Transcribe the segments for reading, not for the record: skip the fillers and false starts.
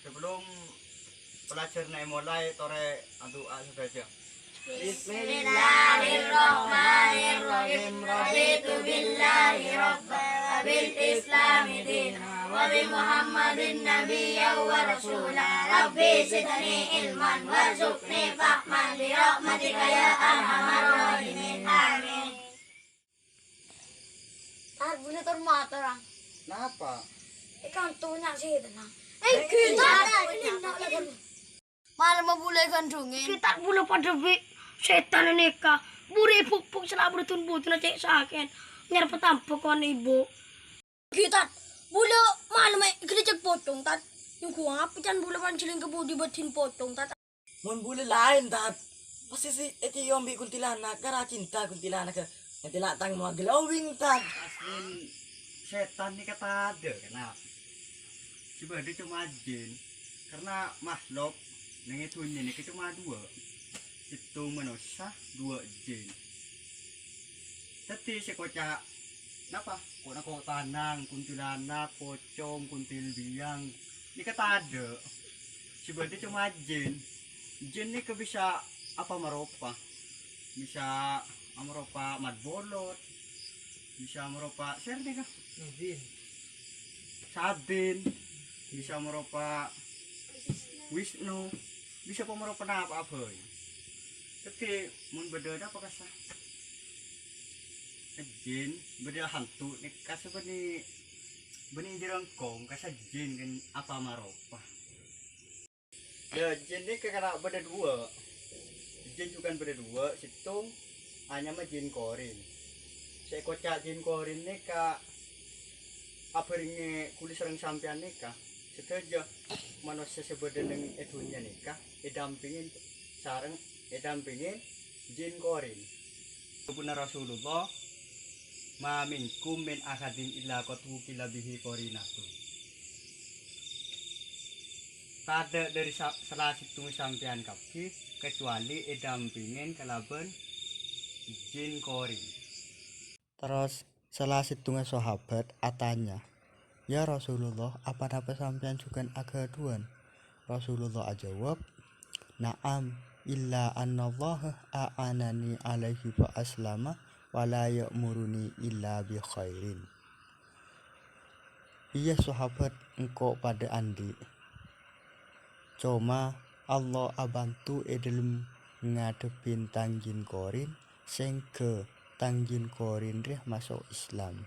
Sebelum pelajaran mulai, tore doa saja. Bismillahirrahmanirrahim. Raditu billahi rabban wa bil islami dinan wa bi Muhammadin nabiyyan wa rasulan. Rabbi zidni ilman warzuqni fahman bi rahmatika ya arhamar rahimin. Amin. Boleh termata orang. Kenapa? Ikan tunya sih tenang. Kita ini nak lagi. Malam mau boleh gandrungin. Kita boleh pada setan ini kah. Buri puk selabur tun cek sakit. Nyer petampo kon ibu. Kita boleh malam kita cek potong tat. Yung kuha pican boleh panciling ke budi batin potong tat. Mun boleh lain tat. Pasti si eti yombi kuntilanak kara cinta kuntilanak ke. Nanti latang mau glowing tat. Aslin setan ini kata ada, kenapa? Coba dia cuma jin. Karena makhluk yang itu ini cuma dua. Itu manusia, dua jin. Tapi si kocak, kenapa? Kok tanang, kuntilanak, pocong, kuntil biang. Ini kata ada. Coba dia cuma jin. Jin ini bisa apa merupa? Bisa merupa madbolot. Bisa merupa serti kah? Sabin. Bisa merupa Wisnu. Bisa merupa apa ya? Tapi mun beda apa kasah? Jin beda hantu nih kasih benih jerengkong kasih jin kan apa merupa? Ya jin ini karena beda dua. Jin juga beda dua. Situng hanya mah jin korin. Saya kocak jin korin nih kak apa ini kulis serang sampean nih kak setuju manusia sebenarnya edunya nih kak dampingin sarang dampingin jin korin benar Rasulullah ma minkum min ahadin illa qad wukila bihi korinatu tada dari salah satu sampean kaki kecuali dampingin kalaban jin korin. Terus salah satu sahabat atanya, "Ya Rasulullah, apa sampean juga agaduan?" Rasulullah jawab, "Na'am, illa annallaha a'anani alaihi fa aslama wa la ya'muruni illa bi khairin." Iya sahabat engkau pada andi. Cuma Allah abantu dalam ngadepin tanggin korin sehingga tanggin korin dia masuk Islam.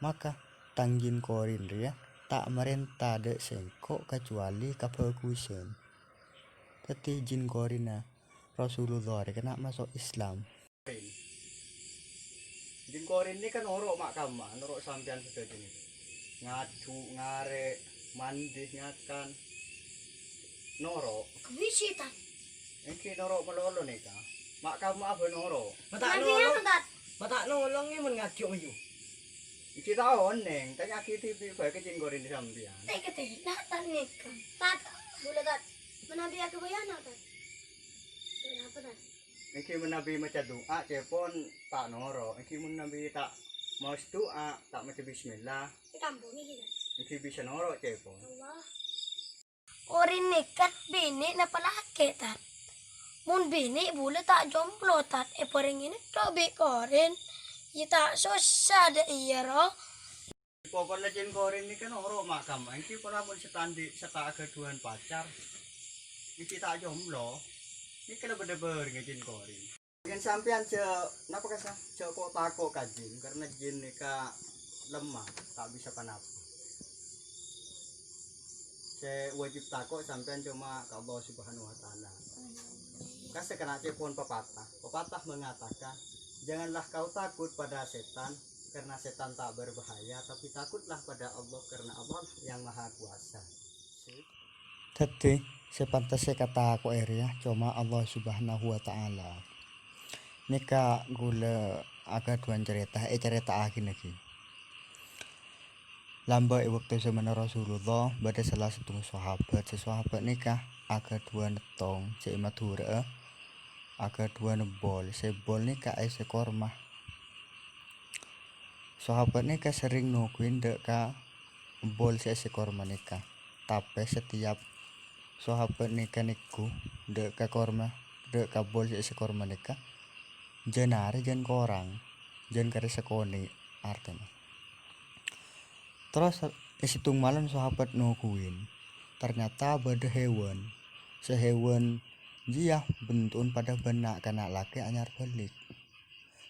Maka tanggin korin dia tak merentah dek sengkok kecuali kebagusan. Tetapi jin korina Rasulullah dia kena masuk Islam. Jin korin ini kan norok makam, norok sampean sudah jenis ngadu ngare mandi ngakan norok. Kebisitan. Ini norok melolo nih kak. Mak kamu apa norok? Mata nolong ni mun ngajuk ayu. Iki tahu neng, tanya kita TV baik jin korin di sampean. Teke datang nih kan. Tat boleh tat. Menabi aku bayana tat. Kenapa tat? Iki menabi maca doa cepon tak norok. Iki menabi tak mau doa tak maca bismillah. Di kampung ini kan. Iki bisa norok cepon. Allah. Orin nekat bini napa laki tat. Mun bini boleh tak jomblo tat. Paring ini coba korin. Ya tak susah deh iya roh. Pokoknya jin korin ini kan norok makam. Iki pernah pun setandi seta keduan pacar. Iki tak jomblo. Ini kena bener-bener jin korin. Dengan sampean napa kasah kok takut kajin karena jin nika lemah tak bisa panap. Saya wajib takut sampean cuma ke Allah Subhanahu wa taala. Kasih kena cepon pepatah mengatakan janganlah kau takut pada setan karena setan tak berbahaya, tapi takutlah pada Allah karena Allah yang maha kuasa. Tetapi sepantasnya kata aku area cuma Allah Subhanahu wa taala. Nika gula agaduan cerita akhir lagi. Lamba waktu zaman Rasulullah pada salah satu sahabat nikah agaduan tong cek matura agaduan bol sebol nikah sekormah. Sahabat nikah sering nungguin dek ka bol sekormah nikah. Tapi setiap sahabat nikah niku dek ka korma dek kabol si korma nikah jenare jen korang jen kare sekoni artinya. Terus isitung malam sahabat nungguin ternyata ada hewan sehewan dia bentun pada benak kena laki anyar balik.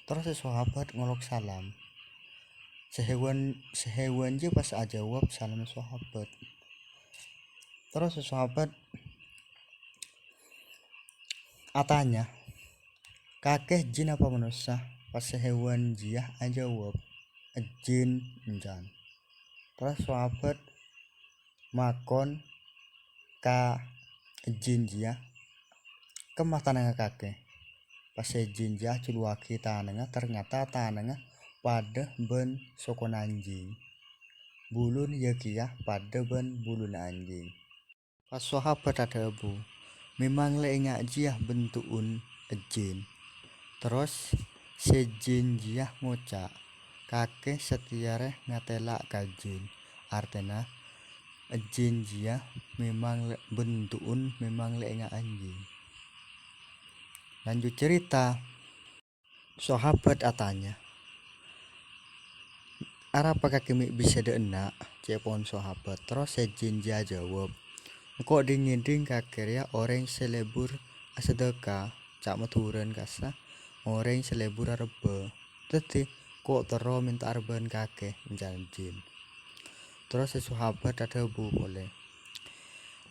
Terus sahabat ngolok salam sehewan dia pas aja jawab salam sahabat. Terus sahabat atanya kakeh jin apa manusia pas sehewan dia aja jawab jin enjan. Terus sahabat makon ka jin dia kemah tananga kakek pas jin dia culuaki tananga ternyata tananga pada ben sokon anjing bulun ya kia pada ben bulun anjing. Pas sahabat ada bu memang lengak dia bentukun jin. Terus sejin dia ngocak kakek setiare ngatelak kajin artinya jin dia memang bentukun memang lengak anjing. Lanjut cerita sahabat atanya apa kakek bisa denak cepon sahabat. Terus sejin dia jawab kok dingin kakek ya orang selebur sedekah cak meturen kasa orang selebur arba teti kok tero minta arban kakek menjanjin. Terus sahabat ada bu boleh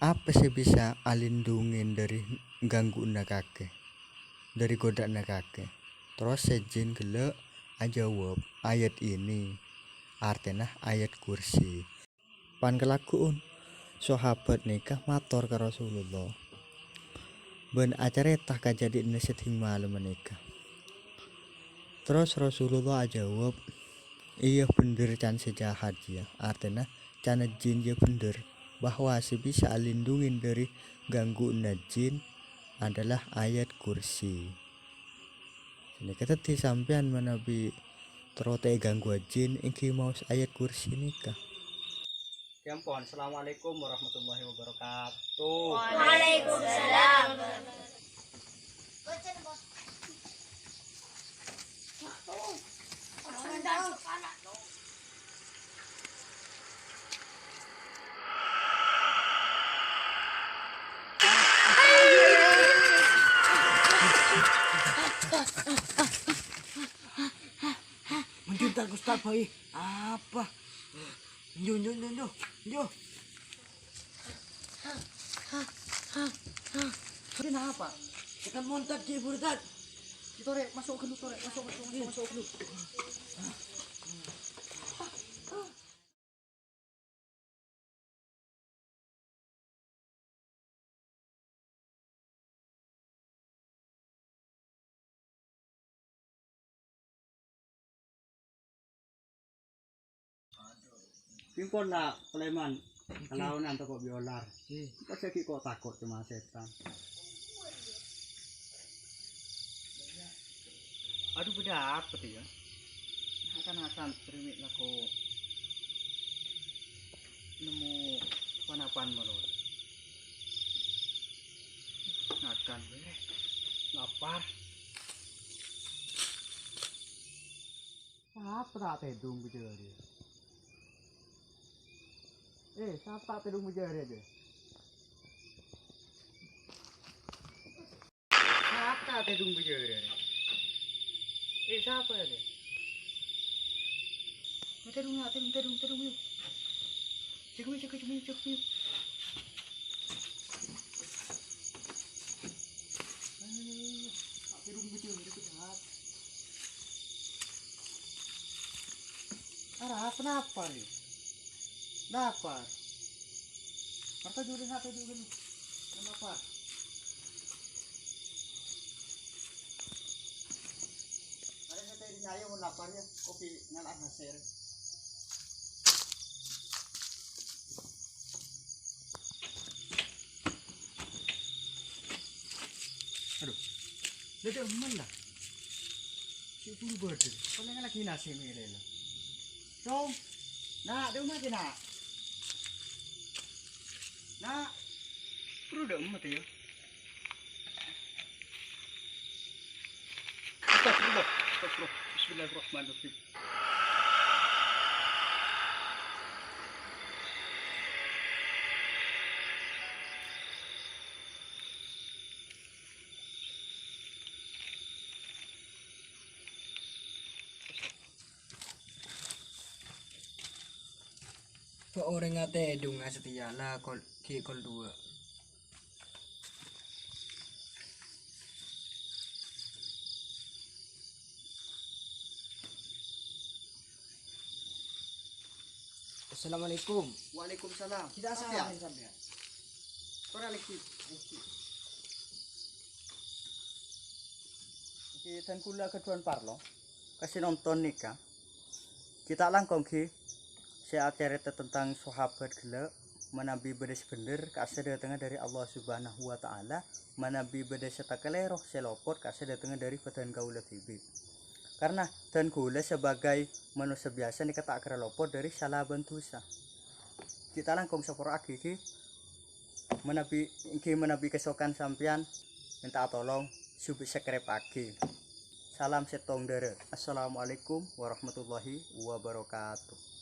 apa sih bisa alindungin dari gangguan kakek dari godaan kakek. Terus sejin gelek jawab ayat ini artinya ayat kursi. Pan kelakuan sahabat nikah mator ke Rasulullah ben acara tak kejadian seting malam menikah. Terus Rasulullah jawab iya bener can sejahat ya artinya can jin ya bener bahwa si bisa alindungin dari gangguan jin adalah ayat kursi. Ini kata di sampean menabi terote gangguan jin ingki mau ayat kursi nikah. Kiampon, assalamualaikum warahmatullahi wabarakatuh. Waalaikumsalam. Menjunta Gustaf boy apa yo kenapa tekan montak ki burdat kita rek masuk ke lu masuk ke lu. Pimpon nak Sulaiman kalau nanti kok biolar pas lagi kok takut cuma setan. Aduh beda apa tuh ya akan terimik aku nemu panapan melon akan lapar apa tak tedung bejari siapa tedung bejari aja siapa tedung bejari siapa aja tedung yuk cek yuk tedung bejari kejahat arah kenapa nih dapat apa juga kenapa ada yang tadi saya mau lapar ya kopi ngalah hasil aduh dia mana si pun berdiri kalau yang lagi nasi milih Tom, nak, dia mana nak? Nah, perlu udah emet ya. Astagfirullah. Bismillahirrahmanirrahim. Orang ngate dunga setia lah kol dua. Assalamualaikum. Waalaikumsalam. Kita Sampean? sampean. Ora lagi. Ki dan kula keduan parlo. Kasih nonton nih kan. Kita langkong ki. Saya cerita tentang sahabat gila menabi bedes bener kasih datangnya dari Allah Subhanahu wa taala, menabi bedes setakaleroh selopot kasih datangnya dari badan kaula tibi. Karena dan kula sebagai manusia biasa nih kata akar lopot dari salah bantusa. Kita langkong seporo agi ki menabi kesokan sampean minta tolong subuh sekrep agi. Salam setong dere. Assalamualaikum warahmatullahi wabarakatuh.